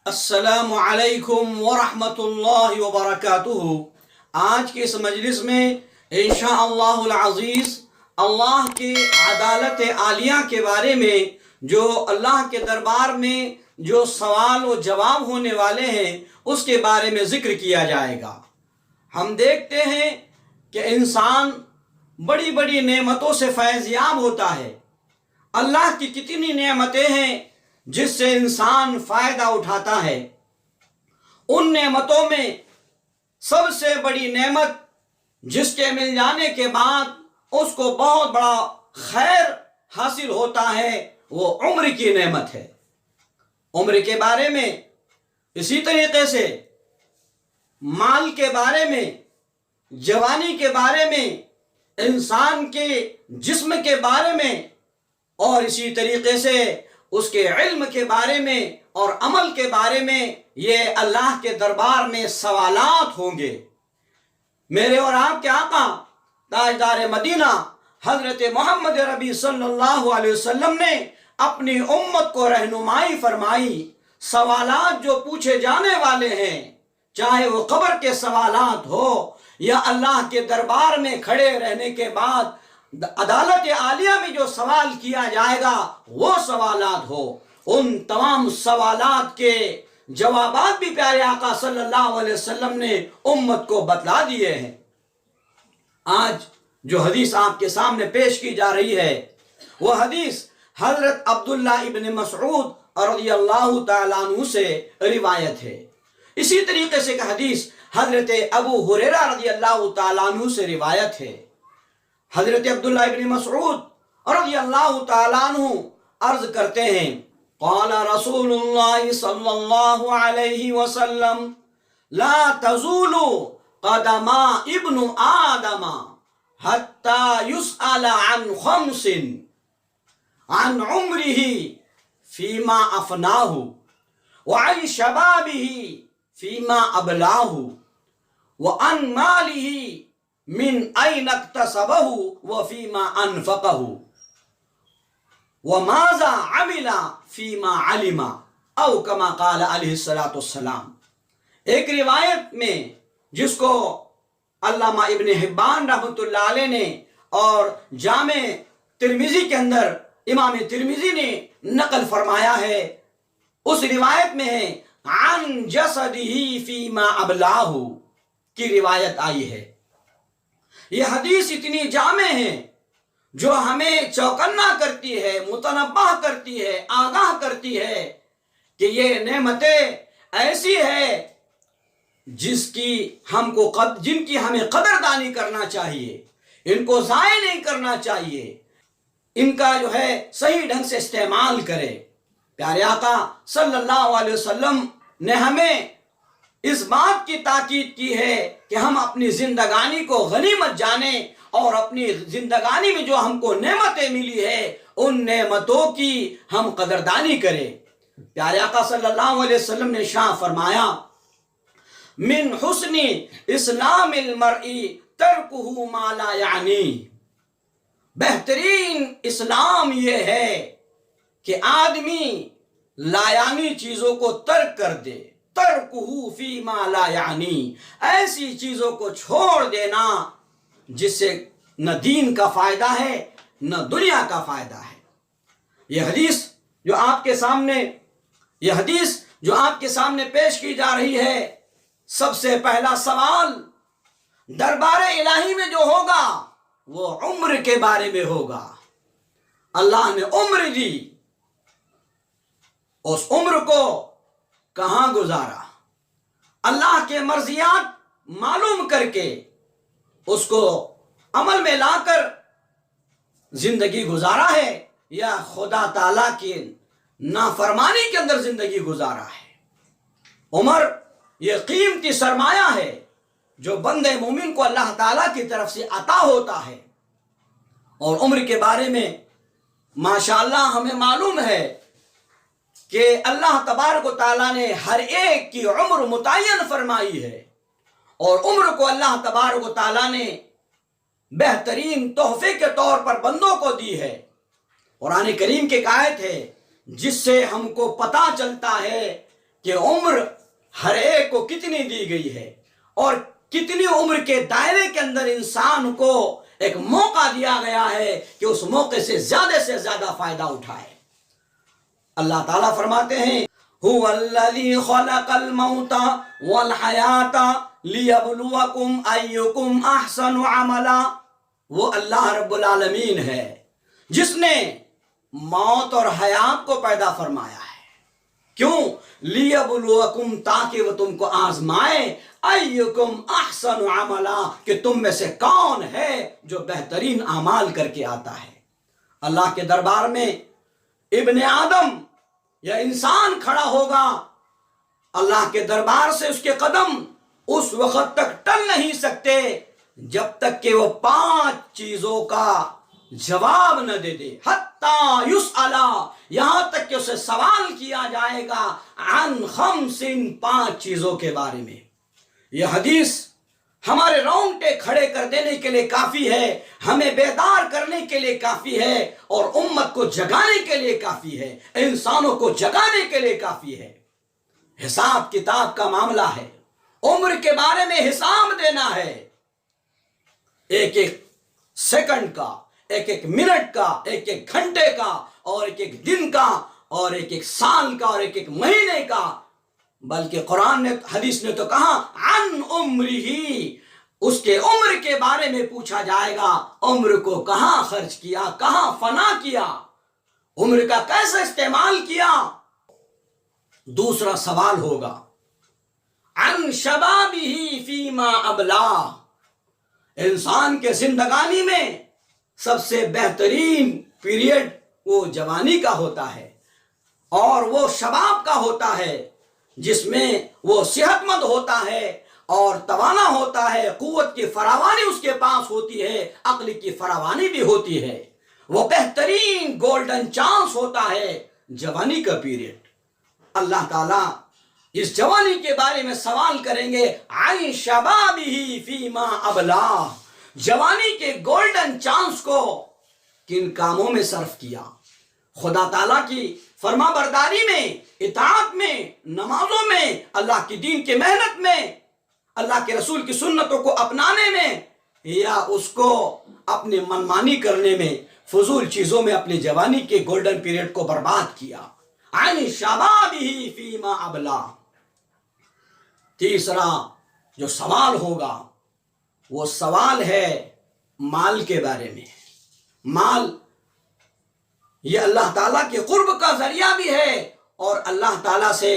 السلام علیکم ورحمۃ اللہ وبرکاتہ۔ آج کے اس مجلس میں انشاءاللہ العزیز اللہ کی عدالت عالیہ کے بارے میں جو اللہ کے دربار میں جو سوال و جواب ہونے والے ہیں اس کے بارے میں ذکر کیا جائے گا۔ ہم دیکھتے ہیں کہ انسان بڑی بڑی نعمتوں سے فیض یاب ہوتا ہے۔ اللہ کی کتنی نعمتیں ہیں جس سے انسان فائدہ اٹھاتا ہے۔ ان نعمتوں میں سب سے بڑی نعمت جس کے مل جانے کے بعد اس کو بہت بڑا خیر حاصل ہوتا ہے وہ عمر کی نعمت ہے۔ عمر کے بارے میں اسی طریقے سے مال کے بارے میں، جوانی کے بارے میں، انسان کے جسم کے بارے میں اور اسی طریقے سے اس کے علم کے بارے میں اور عمل کے بارے میں یہ اللہ کے دربار میں سوالات ہوں گے۔ میرے اور آپ کے آقا تاجدار مدینہ حضرت محمد ربی صلی اللہ علیہ وسلم نے اپنی امت کو رہنمائی فرمائی۔ سوالات جو پوچھے جانے والے ہیں، چاہے وہ قبر کے سوالات ہو یا اللہ کے دربار میں کھڑے رہنے کے بعد عدالت عالیہ میں جو سوال کیا جائے گا وہ سوالات ہو، ان تمام سوالات کے جوابات بھی پیارے آقا صلی اللہ علیہ وسلم نے امت کو بتلا دیے ہیں۔ آج جو حدیث آپ کے سامنے پیش کی جا رہی ہے وہ حدیث حضرت عبداللہ ابن مسعود رضی اللہ تعالیٰ عنہ سے روایت ہے۔ اسی طریقے سے کہ حدیث حضرت ابو ہریرہ رضی اللہ تعالیٰ عنہ سے روایت ہے۔ حضرت عبداللہ ابن مسعود رضی اللہ تعالیٰ عنہ عرض کرتے ہیں، قال رسول اللہ صلی اللہ علیہ وسلم لا تزول قدم ابن آدم حتی یسأل عن خمس عن عمره فیما افناہ وعن شبابه فیما ابلاہ وعن مالہ من این اکتسبہ وفیما انفقہ وماذا عمل فیما علم او کما قال علیہ السلام۔ ایک روایت میں جس کو علامہ ابن حبان رحمۃ اللہ علیہ نے اور جامع ترمذی کے اندر امام ترمذی نے نقل فرمایا ہے، اس روایت میں ہے عن جسدہ فیما ابلاہ کی روایت آئی ہے۔ یہ حدیث اتنی جامع ہے جو ہمیں چوکنا کرتی ہے، متنبہ کرتی ہے، آگاہ کرتی ہے کہ یہ نعمتیں ایسی ہے جن کی ہمیں قدردانی کرنا چاہیے، ان کو ضائع نہیں کرنا چاہیے، ان کا صحیح ڈھنگ سے استعمال کرے۔ پیارے آقا صلی اللہ علیہ وسلم نے ہمیں اس بات کی تاکید کی ہے کہ ہم اپنی زندگانی کو غنیمت جانیں اور اپنی زندگانی میں جو ہم کو نعمتیں ملی ہے ان نعمتوں کی ہم قدردانی کریں۔ پیارے آقا صلی اللہ علیہ وسلم نے ارشاد فرمایا، من حسن اسلام المرء ترکہ ما لا یعنی، بہترین اسلام یہ ہے کہ آدمی لایعنی چیزوں کو ترک کر دے، ترکہ فیما لا یعنی، ایسی چیزوں کو چھوڑ دینا جس سے نہ دین کا فائدہ ہے نہ دنیا کا فائدہ ہے۔ یہ حدیث جو آپ کے سامنے پیش کی جا رہی ہے، سب سے پہلا سوال دربار الہی میں جو ہوگا وہ عمر کے بارے میں ہوگا۔ اللہ نے عمر دی، اس عمر کو کہاں گزارا، اللہ کے مرضیات معلوم کر کے اس کو عمل میں لا کر زندگی گزارا ہے یا خدا تعالیٰ کی نافرمانی کے اندر زندگی گزارا ہے۔ عمر یہ قیمتی سرمایہ ہے جو بندے مومن کو اللہ تعالیٰ کی طرف سے عطا ہوتا ہے۔ اور عمر کے بارے میں ماشاءاللہ ہمیں معلوم ہے کہ اللہ تبارک و تعالیٰ نے ہر ایک کی عمر متعین فرمائی ہے، اور عمر کو اللہ تبارک و تعالیٰ نے بہترین تحفے کے طور پر بندوں کو دی ہے۔ قرآن کریم کی ایک آیت ہے جس سے ہم کو پتہ چلتا ہے کہ عمر ہر ایک کو کتنی دی گئی ہے اور کتنی عمر کے دائرے کے اندر انسان کو ایک موقع دیا گیا ہے کہ اس موقع سے زیادہ فائدہ اٹھائے۔ اللہ تعالیٰ فرماتے ہیں هو الذی خلق الموت والحیات لیبلوکم ایکم احسن عملا، وہ اللہ رب العالمین ہے جس نے موت اور حیات کو پیدا فرمایا ہے۔ کیوں؟ لیبلوکم، تاکہ وہ تم کو آزمائے، ایکم احسن عملا، کہ تم میں سے کون ہے جو بہترین اعمال کر کے آتا ہے۔ اللہ کے دربار میں ابن آدم یا انسان کھڑا ہوگا، اللہ کے دربار سے اس کے قدم اس وقت تک ٹل نہیں سکتے جب تک کہ وہ 5 چیزوں کا جواب نہ دے دے، حتی یسأل، یہاں تک کہ اسے سوال کیا جائے گا عن 5 چیزوں کے بارے میں۔ یہ حدیث ہمارے رونگٹے کھڑے کر دینے کے لیے کافی ہے، ہمیں بیدار کرنے کے لیے کافی ہے، اور امت کو جگانے کے لیے کافی ہے، انسانوں کو جگانے کے لیے کافی ہے۔ حساب کتاب کا معاملہ ہے، عمر کے بارے میں حساب دینا ہے، ایک ایک سیکنڈ کا، ایک ایک منٹ کا، ایک ایک گھنٹے کا، اور ایک ایک دن کا، اور ایک ایک سال کا، اور ایک ایک مہینے کا۔ بلکہ قرآن نے، حدیث نے تو کہا عن عمرہ، اس کے عمر کے بارے میں پوچھا جائے گا، عمر کو کہاں خرچ کیا، کہاں فنا کیا، عمر کا کیسے استعمال کیا۔ دوسرا سوال ہوگا عن شبابہ فیما ابلاہ، انسان کے زندگانی میں سب سے بہترین پیریڈ وہ جوانی کا ہوتا ہے، اور وہ شباب کا ہوتا ہے جس میں وہ صحت مند ہوتا ہے اور توانا ہوتا ہے، قوت کی فراوانی اس کے پاس ہوتی ہے، عقل کی فراوانی بھی ہوتی ہے، وہ بہترین گولڈن چانس ہوتا ہے جوانی کا پیریڈ۔ اللہ تعالیٰ اس جوانی کے بارے میں سوال کریں گے عن شبابہ فیما ابلاہ، جوانی کے گولڈن چانس کو کن کاموں میں صرف کیا، خدا تعالیٰ کی فرما برداری میں، اطاعت میں، نمازوں میں، اللہ کی دین کے محنت میں، اللہ کے رسول کی سنتوں کو اپنانے میں، یا اس کو اپنی منمانی کرنے میں، فضول چیزوں میں اپنی جوانی کے گولڈن پیریڈ کو برباد کیا۔ عن شبابہ فیما ابلاہ۔ تیسرا جو سوال ہوگا وہ سوال ہے مال کے بارے میں۔ مال یہ اللہ تعالیٰ کے قرب کا ذریعہ بھی ہے اور اللہ تعالیٰ سے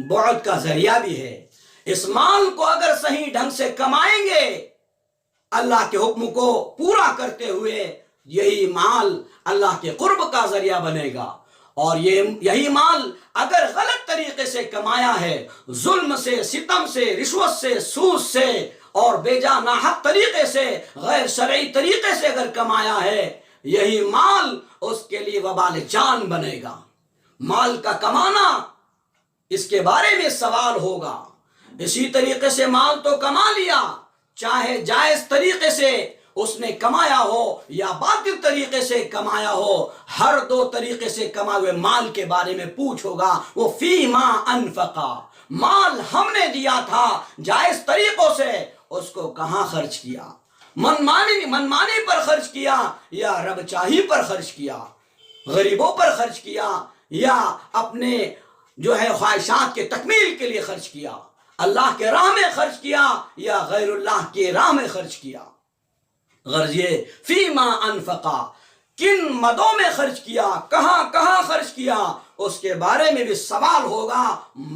بعد کا ذریعہ بھی ہے۔ اس مال کو اگر صحیح ڈھنگ سے کمائیں گے اللہ کے حکم کو پورا کرتے ہوئے، یہی مال اللہ کے قرب کا ذریعہ بنے گا، اور یہی مال اگر غلط طریقے سے کمایا ہے، ظلم سے، ستم سے، رشوت سے، سود سے، اور بے جا ناحق طریقے سے، غیر شرعی طریقے سے اگر کمایا ہے، یہی مال اس کے لیے وبال جان بنے گا۔ مال کا کمانا، اس کے بارے میں سوال ہوگا۔ اسی طریقے سے مال تو کما لیا، چاہے جائز طریقے سے اس نے کمایا ہو یا باطل طریقے سے کمایا ہو، ہر 2 طریقے سے کمائے ہوئے مال کے بارے میں پوچھ ہوگا، وہ فیما انفقا، مال ہم نے دیا تھا جائز طریقوں سے، اس کو کہاں خرچ کیا، منمانی پر خرچ کیا یا رب چاہی پر خرچ کیا، غریبوں پر خرچ کیا یا اپنے جو ہے خواہشات کے تکمیل کے لیے خرچ کیا، اللہ کے راہ میں خرچ کیا یا غیر اللہ کے راہ میں خرچ کیا۔ غرض یہ فیما انفقا، کن مدوں میں خرچ کیا، کہاں کہاں خرچ کیا، اس کے بارے میں بھی سوال ہوگا۔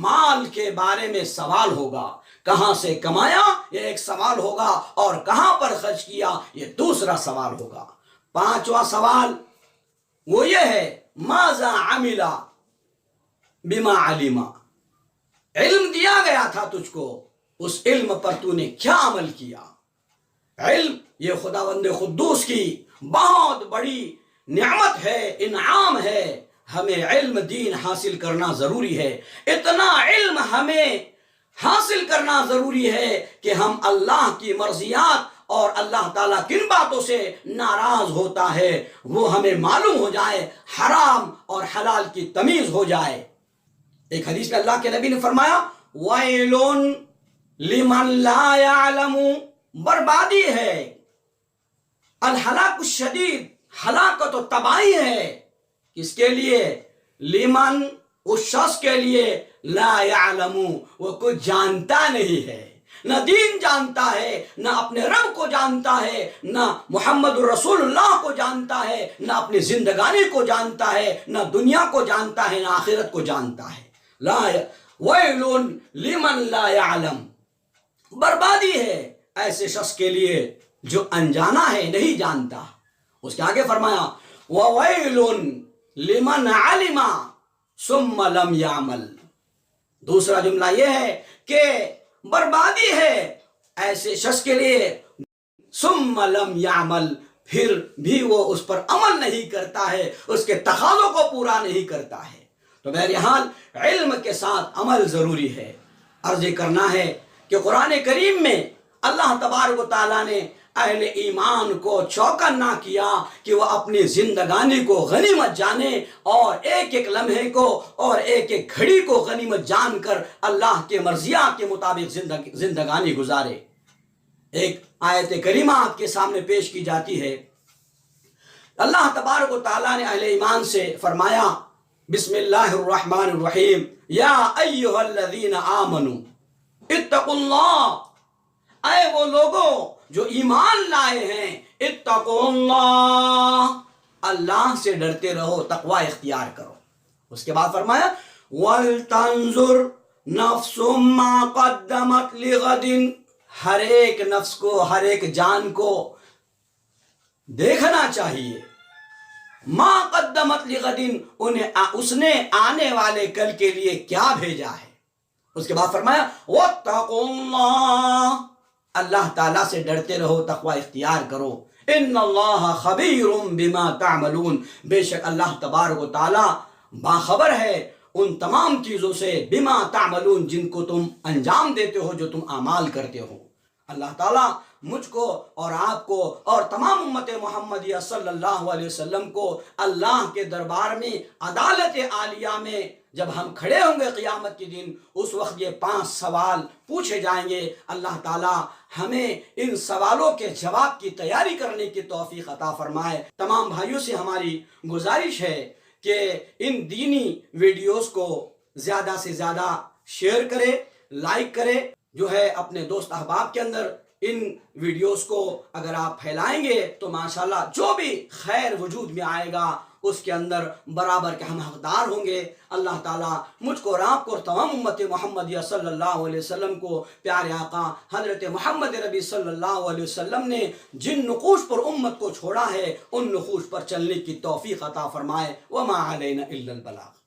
مال کے بارے میں سوال ہوگا، کہاں سے کمایا یہ ایک سوال ہوگا، اور کہاں پر خرچ کیا یہ دوسرا سوال ہوگا۔ 5واں سوال وہ یہ ہے ماذا عمل بما علم، علم دیا گیا تھا تجھ کو، اس علم پر تو نے کیا عمل کیا۔ علم یہ خداوند قدوس کی بہت بڑی نعمت ہے، انعام ہے، ہمیں علم دین حاصل کرنا ضروری ہے۔ اتنا علم ہمیں حاصل کرنا ضروری ہے کہ ہم اللہ کی مرضیات اور اللہ تعالیٰ کن باتوں سے ناراض ہوتا ہے وہ ہمیں معلوم ہو جائے، حرام اور حلال کی تمیز ہو جائے۔ ایک حدیث میں اللہ کے نبی نے فرمایا وَيْلٌ لِمَن لَا يَعْلَمُ، بربادی ہے، الہلاک الشدید، ہلاکت و تباہی ہے کس کے لیے؟ لمن، اس شخص کے لیے، لا يعلم، وہ کچھ جانتا نہیں ہے، نہ دین جانتا ہے، نہ اپنے رب کو جانتا ہے، نہ محمد رسول اللہ کو جانتا ہے، نہ اپنی زندگانی کو جانتا ہے، نہ دنیا کو جانتا ہے، نہ آخرت کو جانتا ہے۔ لا ویل لمن لا يعلم، بربادی ہے ایسے شخص کے لیے جو انجانا ہے، نہیں جانتا۔ اس کے آگے فرمایا وَوَيْلٌ لِمَنْ عَلِمَ ثُمَّ لَمْ يَعْمَلْ، دوسرا جملہ یہ ہے کہ بربادی ہے ایسے شخص کے لیے ثُمَّ لَمْ يَعْمَلْ، پھر بھی وہ اس پر عمل نہیں کرتا ہے، اس کے تقاضوں کو پورا نہیں کرتا ہے۔ تو بہرحال علم کے ساتھ عمل ضروری ہے۔ عرض یہ کرنا ہے کہ قرآن کریم میں اللہ تبارک و تعالیٰ نے اہل ایمان کو چوکنا کیا کہ وہ اپنی زندگانی کو غنیمت جانے اور ایک ایک لمحے کو اور ایک ایک گھڑی کو غنیمت جان کر اللہ کے مرضیات کے مطابق زندگانی گزارے۔ ایک آیت کریمہ آپ کے سامنے پیش کی جاتی ہے۔ اللہ تبارک و تعالیٰ نے اہل ایمان سے فرمایا بسم اللہ الرحمن الرحیم یا ایہا الذین آمنوا اتقوا اللہ، اے وہ لوگوں جو ایمان لائے ہیں، اتقوا اللہ، اللہ سے ڈرتے رہو، تقوی اختیار کرو۔ اس کے بعد فرمایا وَلْتَنْظُرْ نَفْسٌ مَّا قَدَّمَتْ لِغَدٍ، ہر ایک نفس کو، ہر ایک جان کو دیکھنا چاہیے ما قدمت لغدن، اس نے آنے والے کل کے لیے کیا بھیجا ہے۔ اس کے بعد فرمایا واتقوا اللہ، اللہ تعالیٰ سے ڈرتے رہو، تقوی اختیار کرو۔ ان اللہ خبیر بما تعملون، بے شک اللہ تبارک و تعالیٰ باخبر ہے ان تمام چیزوں سے، بما تعملون، جن کو تم انجام دیتے ہو، جو تم اعمال کرتے ہو۔ اللہ تعالیٰ مجھ کو اور آپ کو اور تمام امت محمدیہ صلی اللہ علیہ وسلم کو اللہ کے دربار میں عدالت عالیہ میں جب ہم کھڑے ہوں گے قیامت کے دن، اس وقت یہ 5 سوال پوچھے جائیں گے۔ اللہ تعالیٰ ہمیں ان سوالوں کے جواب کی تیاری کرنے کی توفیق عطا فرمائے۔ تمام بھائیوں سے ہماری گزارش ہے کہ ان دینی ویڈیوز کو زیادہ سے زیادہ شیئر کرے، لائک کرے، جو ہے اپنے دوست احباب کے اندر ان ویڈیوز کو اگر آپ پھیلائیں گے تو ماشاءاللہ جو بھی خیر وجود میں آئے گا اس کے اندر برابر کے ہم حقدار ہوں گے۔ اللہ تعالیٰ مجھ کو اور آپ کو اور تمام امت محمدیہ صلی اللہ علیہ وسلم کو پیارے آقا حضرت محمد ربی صلی اللہ علیہ وسلم نے جن نقوش پر امت کو چھوڑا ہے ان نقوش پر چلنے کی توفیق عطا فرمائے۔ وما علینا الا البلاغ۔